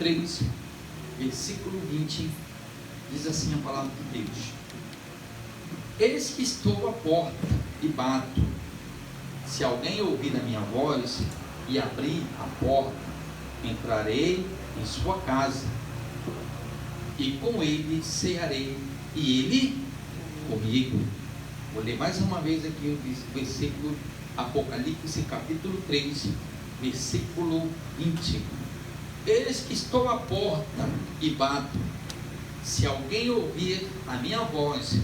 3, versículo 20, diz assim a palavra de Deus: eis que estou à porta e bato. Se alguém ouvir a minha voz e abrir a porta, entrarei em sua casa, e com ele cearei, e ele comigo. Vou ler mais uma vez aqui o versículo, Apocalipse capítulo 3, versículo 20. Eis que estou à porta e bato. Se alguém ouvir a minha voz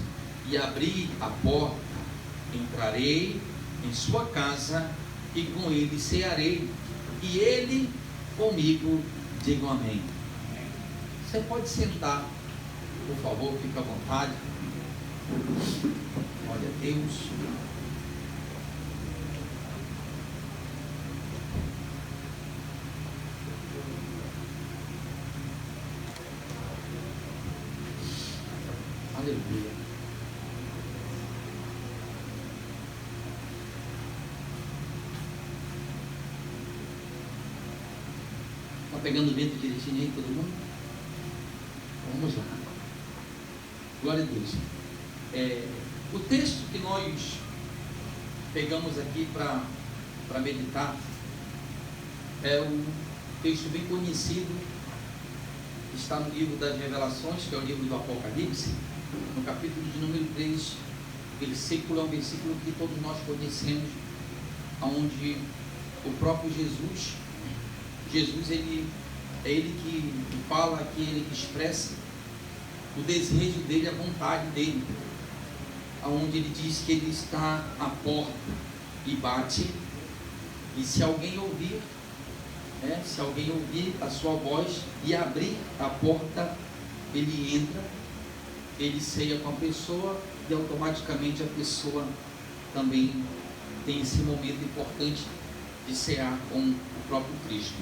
e abrir a porta, entrarei em sua casa, e com ele cearei, e ele comigo. Digo amém. Você pode sentar, por favor, fique à vontade. Glória a Deus. Aleluia. Está pegando dentro direitinho aí, todo mundo? Vamos lá. Glória a Deus. O texto que nós pegamos aqui para meditar é um texto bem conhecido, está no livro das Revelações, que é o livro do Apocalipse, no capítulo de número 3, versículo é um versículo que todos nós conhecemos, onde o próprio Jesus, ele é ele que fala aqui, ele que expressa o desejo dele, a vontade dele, onde ele diz que ele está à porta e bate, e se alguém ouvir a sua voz e abrir a porta, ele entra, ele ceia com a pessoa, e automaticamente a pessoa também tem esse momento importante de cear com o próprio Cristo.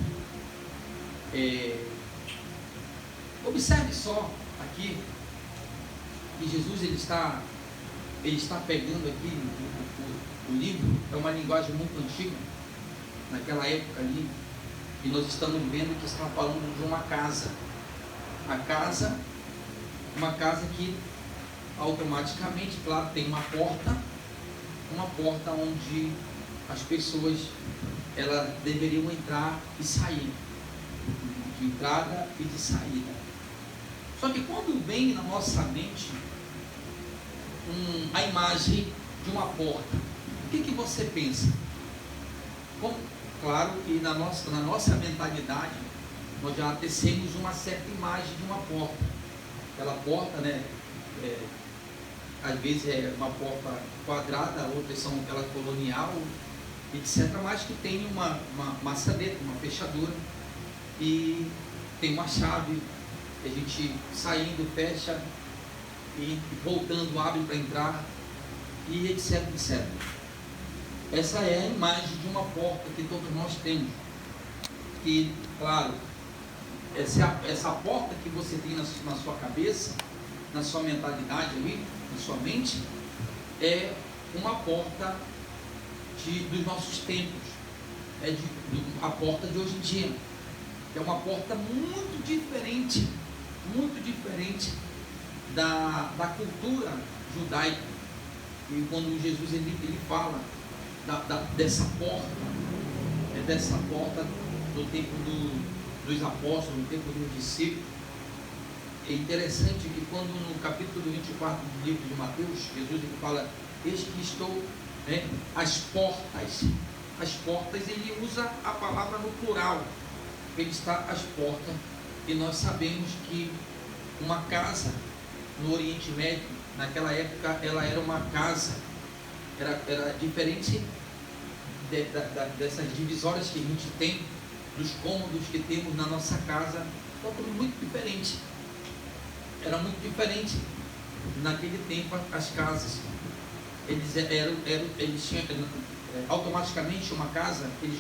Observe só aqui que Jesus ele está pegando aqui o livro, é uma linguagem muito antiga, naquela época ali, e nós estamos vendo que está falando de uma casa, uma casa que automaticamente, claro, tem uma porta onde as pessoas elas deveriam entrar e sair, de entrada e de saída. Só que quando vem na nossa mente a imagem de uma porta, o que você pensa? Claro que na nossa mentalidade nós já tecemos uma certa imagem de uma porta. Aquela porta, né? Às vezes é uma porta quadrada, outras são aquela colonial, etc. Mas que tem uma maçaneta, uma fechadura, e tem uma chave. A gente saindo fecha e voltando abre para entrar, e etc, etc. Essa é a imagem de uma porta que todos nós temos. E claro, essa porta que você tem na sua cabeça, na sua mentalidade ali, na sua mente, é uma porta dos nossos tempos, a porta de hoje em dia. É uma porta muito diferente da cultura judaica. E quando Jesus ele fala dessa porta do tempo dos apóstolos, no tempo dos discípulos, é interessante que quando no capítulo 24 do livro de Mateus, Jesus ele fala: eis que estou às portas. As portas, ele usa a palavra no plural, ele está às portas, e nós sabemos que uma casa no Oriente Médio, naquela época, ela era uma casa, era diferente dessas divisórias que a gente tem, dos cômodos que temos na nossa casa, muito diferente. Era muito diferente naquele tempo as casas. Eles tinham automaticamente uma casa, eles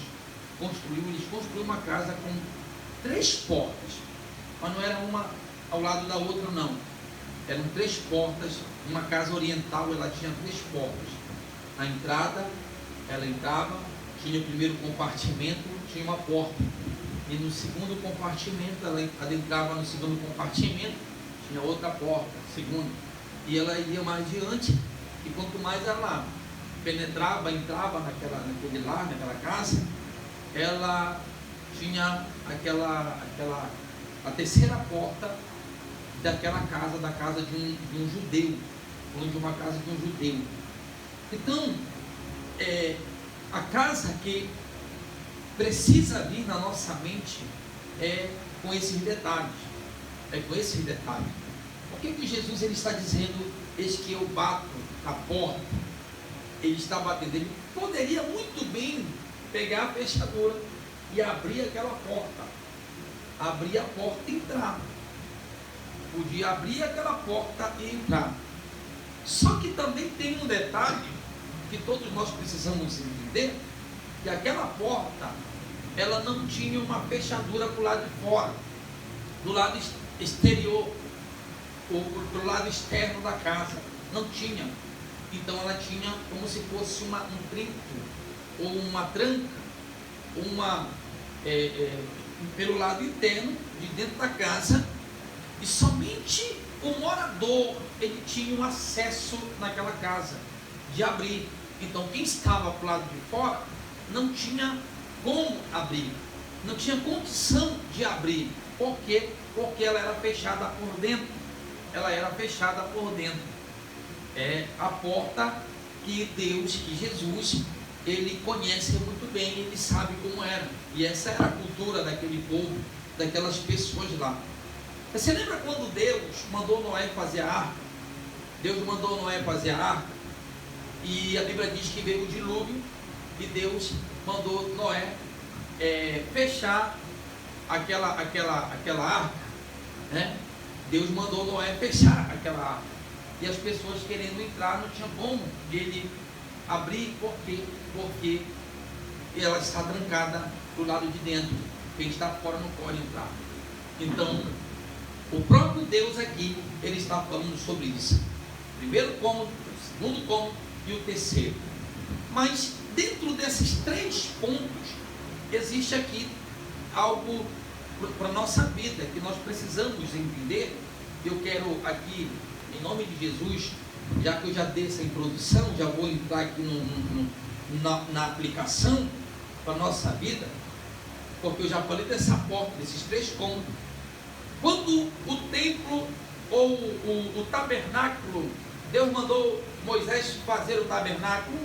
construíram uma casa com 3 portas, mas não era uma ao lado da outra, não. Eram 3 portas. Uma casa oriental, ela tinha 3 portas. A entrada, ela entrava, tinha o primeiro compartimento, tinha uma porta. e no segundo compartimento, ela adentrava no segundo compartimento, tinha outra porta, segunda, e ela ia mais adiante, e quanto mais ela penetrava, entrava naquele lar, naquela casa, ela tinha a terceira porta daquela casa, da casa de um judeu, ou de uma casa de um judeu. Então, a casa que precisa vir na nossa mente é com esses detalhes. É com esses detalhes. Por que Jesus ele está dizendo, eis que eu bato a porta? Ele está batendo. Ele poderia muito bem pegar a fechadura e abrir aquela porta. Abrir a porta e entrar. Podia abrir aquela porta e entrar. Só que também tem um detalhe que todos nós precisamos entender, que aquela porta, ela não tinha uma fechadura para o lado de fora, do lado exterior, ou do lado externo da casa, não tinha. Então ela tinha como se fosse um trinco, ou uma tranca, pelo lado interno, de dentro da casa, e somente o morador, ele tinha um acesso naquela casa, de abrir. Então quem estava para o lado de fora, não tinha como abrir, não tinha condição de abrir. Por quê? Porque ela era fechada por dentro. Ela era fechada por dentro. É a porta que Deus, que Jesus, ele conhece muito bem, ele sabe como era. E essa era a cultura daquele povo, daquelas pessoas lá. Você lembra quando Deus mandou Noé fazer a arca? Deus mandou Noé fazer a arca, e a Bíblia diz que veio o dilúvio, e Deus mandou Noé fechar aquela arca, né? Deus mandou Noé fechar aquela arca, e as pessoas querendo entrar não tinha como ele abrir. Por quê? Porque ela está trancada do lado de dentro, quem está fora não pode entrar. Então o próprio Deus aqui, ele está falando sobre isso. Primeiro cômodo, segundo cômodo e o terceiro. Mas dentro desses três pontos, existe aqui algo para a nossa vida que nós precisamos entender. Eu quero aqui, em nome de Jesus, já que eu já dei essa introdução, já vou entrar aqui na aplicação para a nossa vida, porque eu já falei dessa porta, desses três cômodos. Quando o templo ou o tabernáculo, Deus mandou Moisés fazer o tabernáculo,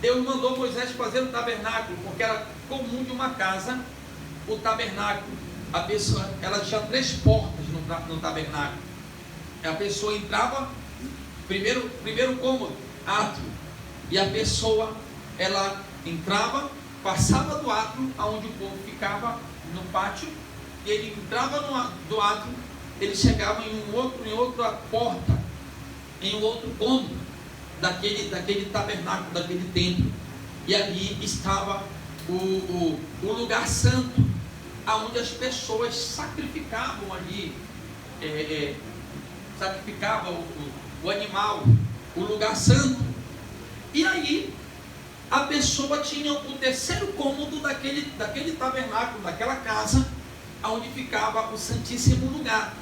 Deus mandou Moisés fazer o tabernáculo, porque era comum de uma casa o tabernáculo. A pessoa, ela tinha três portas no tabernáculo. A pessoa entrava, primeiro cômodo, átrio, e a pessoa, ela entrava, passava do átrio, aonde o povo ficava no pátio, e ele entrava do átrio, ele chegava em outra porta, em um outro cômodo daquele tabernáculo, daquele templo, e ali estava o lugar santo, aonde as pessoas sacrificavam ali, sacrificavam o animal, o lugar santo. E aí a pessoa tinha o terceiro cômodo daquele tabernáculo, daquela casa, aonde ficava o santíssimo lugar,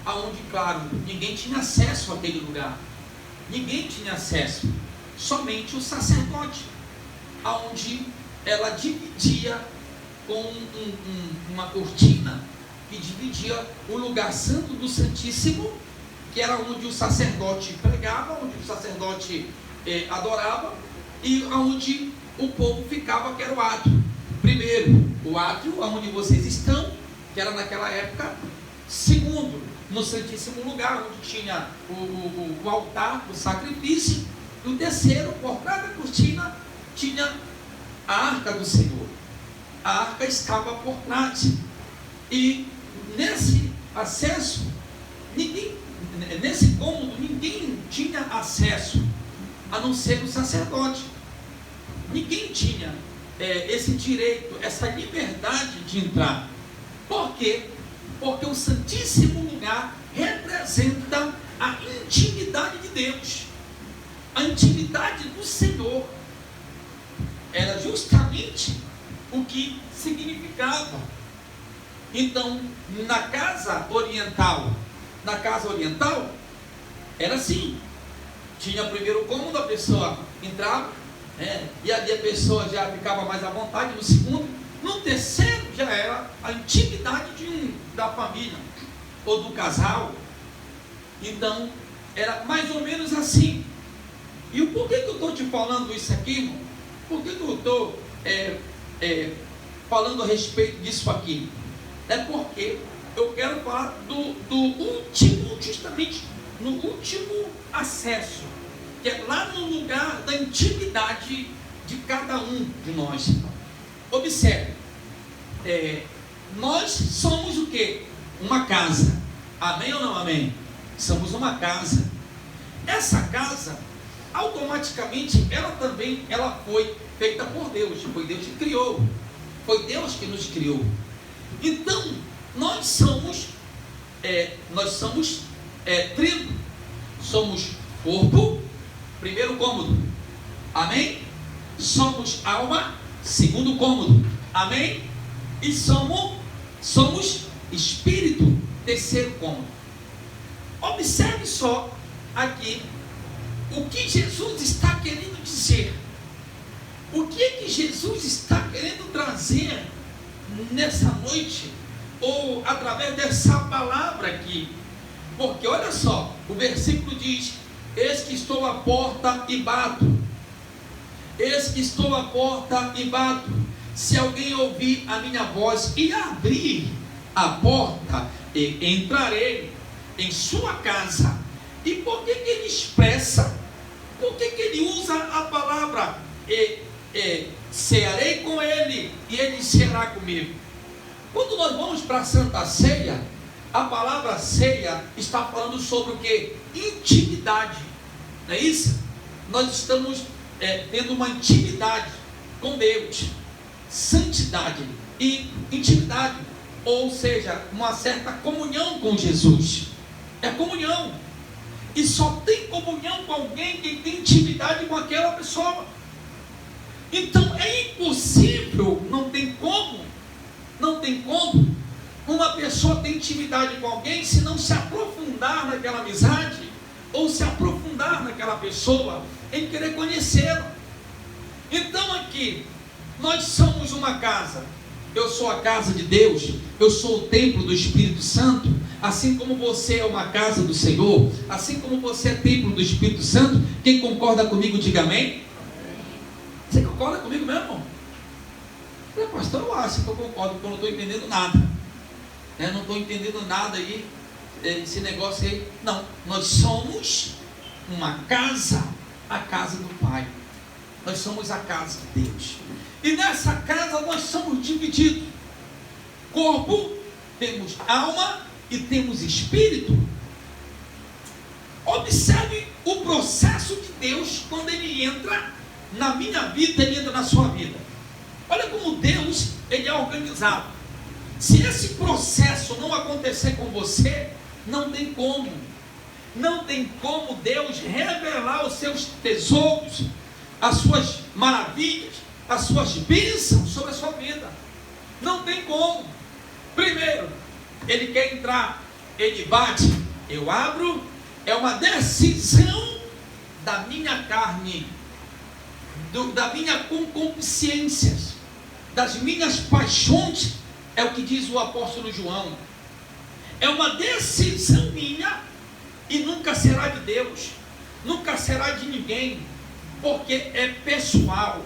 aonde, claro, ninguém tinha acesso àquele lugar, ninguém tinha acesso, somente o sacerdote, aonde ela dividia com uma cortina que dividia o lugar santo do santíssimo, que era onde o sacerdote pregava, onde o sacerdote adorava, e onde o povo ficava, que era o átrio. Primeiro, o átrio, onde vocês estão, que era naquela época. Segundo, no santíssimo lugar, onde tinha o altar, o sacrifício. E o terceiro, por trás da cortina, tinha a arca do Senhor. A arca estava por trás. E nesse acesso, nesse cômodo, ninguém tinha acesso, a não ser o sacerdote. Ninguém tinha esse direito, essa liberdade de entrar. Por quê? Porque o Santíssimo Lugar representa a intimidade de Deus, a intimidade do Senhor. Era justamente o que significava Então, na casa oriental, era assim. Tinha primeiro cômodo, a pessoa entrava, e ali a pessoa já ficava mais à vontade. No segundo, no terceiro já era a intimidade da família ou do casal. Então, era mais ou menos assim. E o porquê que eu estou te falando isso aqui, irmão? Por que eu estou falando a respeito disso aqui? É porque eu quero falar do último, justamente no último acesso, que é lá no lugar da intimidade de cada um de nós. Observe, nós somos o quê? Uma casa. Amém ou não amém? Somos uma casa. Essa casa, automaticamente, ela foi feita por Deus. Foi Deus que criou. Foi Deus que nos criou. Então, nós somos tribo. Somos corpo, primeiro cômodo. Amém? Somos alma, segundo cômodo. Amém? E somos espírito, terceiro cômodo. Observe só aqui o que Jesus está querendo dizer. O que Jesus está querendo trazer nessa noite, ou através dessa palavra aqui? Porque olha só, o versículo diz: eis que estou à porta e bato. Eis que estou à porta e bato. Se alguém ouvir a minha voz e abrir a porta, entrarei em sua casa. E por que ele expressa? Por que ele usa a palavra cearei com ele e ele ceará comigo? Quando nós vamos para a Santa Ceia, a palavra ceia está falando sobre o que? Intimidade. Não é isso? Nós estamos tendo uma intimidade com Deus, santidade e intimidade, ou seja, uma certa comunhão com Jesus. É comunhão. E só tem comunhão com alguém que tem intimidade com aquela pessoa. Então é impossível, não tem como uma pessoa ter intimidade com alguém se não se aprofundar naquela amizade, ou se aprofundar naquela pessoa, em querer conhecê-la. Então aqui, nós somos uma casa. Eu sou a casa de Deus, eu sou o templo do Espírito Santo. Assim como você é uma casa do Senhor, assim como você é templo do Espírito Santo. Quem concorda comigo, diga amém. Você concorda comigo mesmo, irmão? Pastor, eu acho que eu concordo, porque eu não estou entendendo nada. Não estou entendendo nada aí, esse negócio aí. Não, nós somos uma casa, a casa do Pai. Nós somos a casa de Deus. E nessa casa nós somos divididos. Corpo, temos alma e temos espírito. Observe o processo de Deus quando Ele entra na minha vida, Ele entra na sua vida. Olha como Deus, Ele é organizado. Se esse processo não acontecer com você, não tem como. Não tem como Deus revelar os seus tesouros, as suas maravilhas, as suas bênçãos sobre a sua vida. Não tem como. Primeiro, Ele quer entrar, Ele bate, eu abro. É uma decisão da minha carne, da minha concupiscência, das minhas paixões. É o que diz o apóstolo João. É uma decisão minha e nunca será de Deus, nunca será de ninguém, porque é pessoal.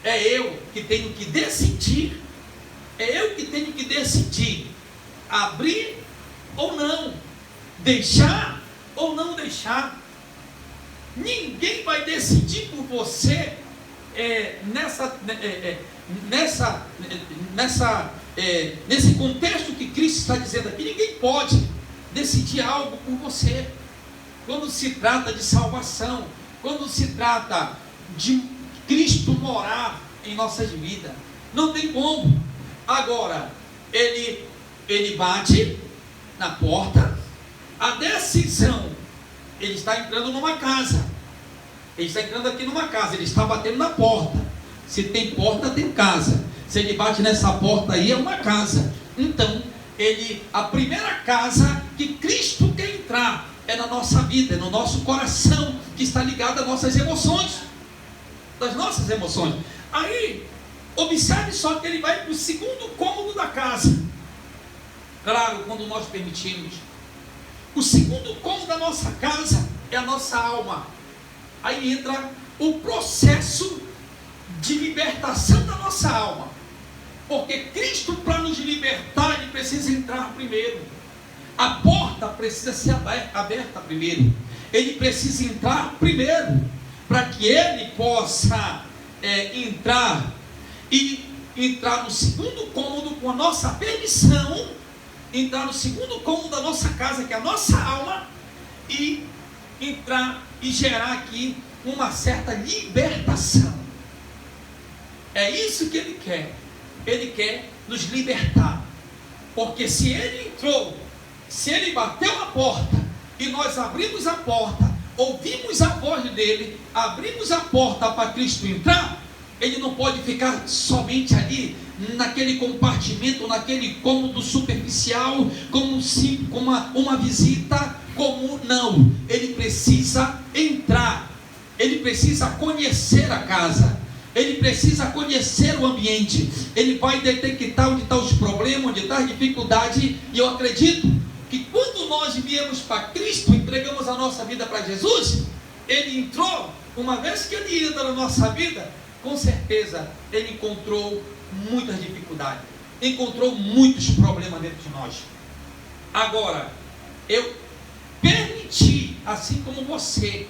É eu que tenho que decidir. É eu que tenho que decidir abrir ou não, deixar ou não deixar. Ninguém vai decidir por você nesse contexto que Cristo está dizendo aqui. Ninguém pode decidir algo por você. Quando se trata de salvação, quando se trata de Cristo morar em nossas vidas, não tem como. Agora, ele bate na porta. A decisão, ele está entrando numa casa. Ele está entrando aqui numa casa, ele está batendo na porta. Se tem porta, tem casa. Se ele bate nessa porta aí, é uma casa. Então, a primeira casa que Cristo quer entrar é na nossa vida, é no nosso coração, que está ligado às nossas emoções, das nossas emoções. Aí, observe só que ele vai para o segundo cômodo da casa. Claro, quando nós permitimos. O segundo cômodo da nossa casa é a nossa alma. Aí entra o processo de libertação da nossa alma. Porque Cristo, para nos libertar, Ele precisa entrar primeiro. A porta precisa ser aberta primeiro. Ele precisa entrar primeiro, para que Ele possa entrar no segundo cômodo com a nossa permissão, entrar no segundo cômodo da nossa casa, que é a nossa alma, e entrar e gerar aqui uma certa libertação. É isso que Ele quer. Ele quer nos libertar. Porque se Ele entrou, se Ele bateu a porta, e nós abrimos a porta, ouvimos a voz dele, abrimos a porta para Cristo entrar, Ele não pode ficar somente ali, naquele compartimento, naquele cômodo superficial, como uma visita comum. Não, Ele precisa entrar, Ele precisa conhecer a casa, Ele precisa conhecer o ambiente, Ele vai detectar onde estão os problemas, onde está a dificuldade. E eu acredito que quando nós viemos para Cristo, entregamos a nossa vida para Jesus, Ele entrou. Uma vez que Ele entra na nossa vida, com certeza Ele encontrou muitas dificuldades, encontrou muitos problemas dentro de nós. Agora, eu permiti, assim como você,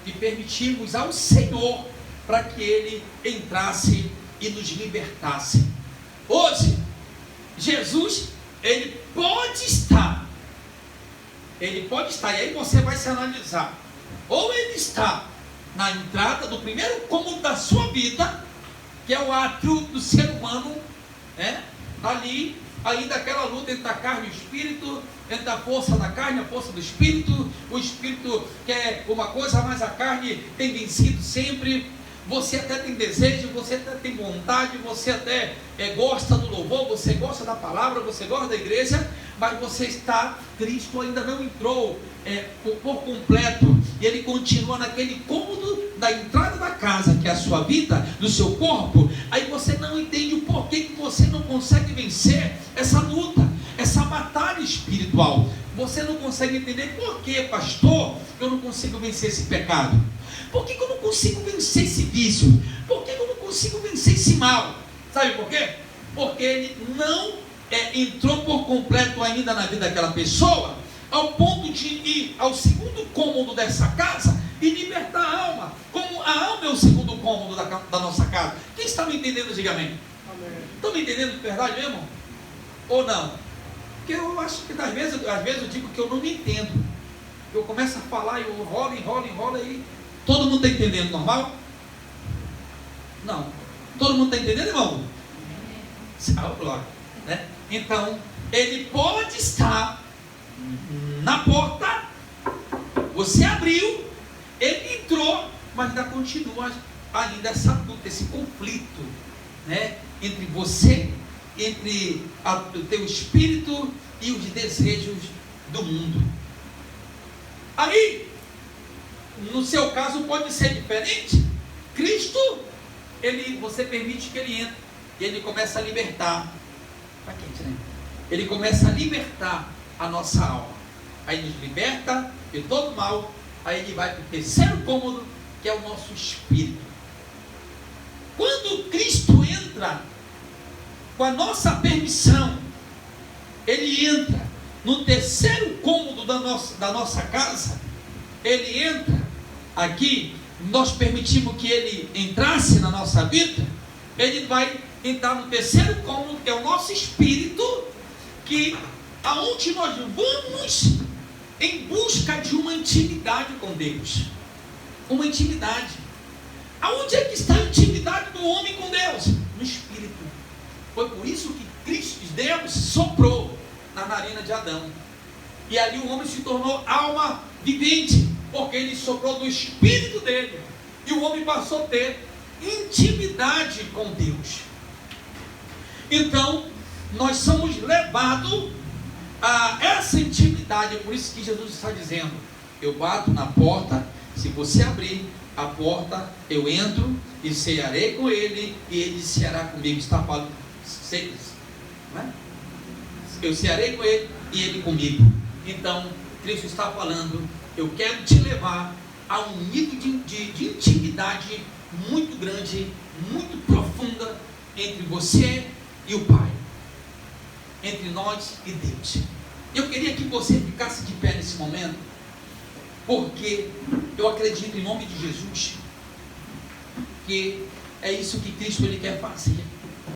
que permitimos ao Senhor para que Ele entrasse e nos libertasse. Hoje, Jesus, Ele pode estar, e aí você vai se analisar, ou Ele está na entrada do primeiro cômodo da sua vida, que é o átrio do ser humano, ali, ainda aquela luta entre a carne e o espírito, entre a força da carne e a força do espírito. O espírito quer uma coisa, mas a carne tem vencido sempre. Você até tem desejo, você até tem vontade, você até gosta do louvor, você gosta da palavra, você gosta da igreja, mas Cristo ainda não entrou por completo, e Ele continua naquele cômodo da entrada da casa, que é a sua vida, do seu corpo. Aí você não entende o porquê que você não consegue vencer essa luta, essa batalha espiritual. Você não consegue entender por que, pastor, eu não consigo vencer esse pecado. Por que eu não consigo vencer esse vício? Por que eu não consigo vencer esse mal? Sabe por quê? Porque ele não entrou por completo ainda na vida daquela pessoa, ao ponto de ir ao segundo cômodo dessa casa e libertar a alma. Como a alma é o segundo cômodo da nossa casa. Quem está me entendendo, diga amém. Estão me entendendo de verdade mesmo? Ou não? Porque eu acho que às vezes eu digo que eu não me entendo. Eu começo a falar e eu enrolo e todo mundo está entendendo, normal? Não. Todo mundo está entendendo, irmão? Glória, né? Então, Ele pode estar na porta, você abriu, Ele entrou, mas ainda continua essa luta, esse conflito, né? Entre você, entre o teu espírito e os desejos do mundo. Aí, no seu caso pode ser diferente. Cristo, você permite que Ele entre, e Ele começa a libertar. Tá quente, né? Ele começa a libertar a nossa alma. Aí nos liberta de todo mal. Aí Ele vai para o terceiro cômodo, que é o nosso espírito. Quando Cristo entra com a nossa permissão, Ele entra no terceiro cômodo da nossa casa. Ele entra aqui, nós permitimos que Ele entrasse na nossa vida. Ele vai entrar no terceiro cômodo, que é o nosso espírito, que aonde nós vamos em busca de uma intimidade com Deus. Uma intimidade. Aonde é que está a intimidade do homem com Deus? No espírito. Foi por isso que Deus soprou na narina de Adão, e ali o homem se tornou alma vivente, porque Ele soprou do espírito dele, e o homem passou a ter intimidade com Deus. Então, nós somos levados a essa intimidade. É por isso que Jesus está dizendo: eu bato na porta, se você abrir a porta, eu entro e cearei com ele, e ele ceará comigo. Está falando simples, não é? Eu cearei com ele e ele comigo. Então, Cristo está falando: eu quero te levar a um nível de intimidade muito grande, muito profunda, entre você e o Pai, entre nós e Deus. Eu queria que você ficasse de pé nesse momento, porque eu acredito, em nome de Jesus, que é isso que Cristo ele quer fazer.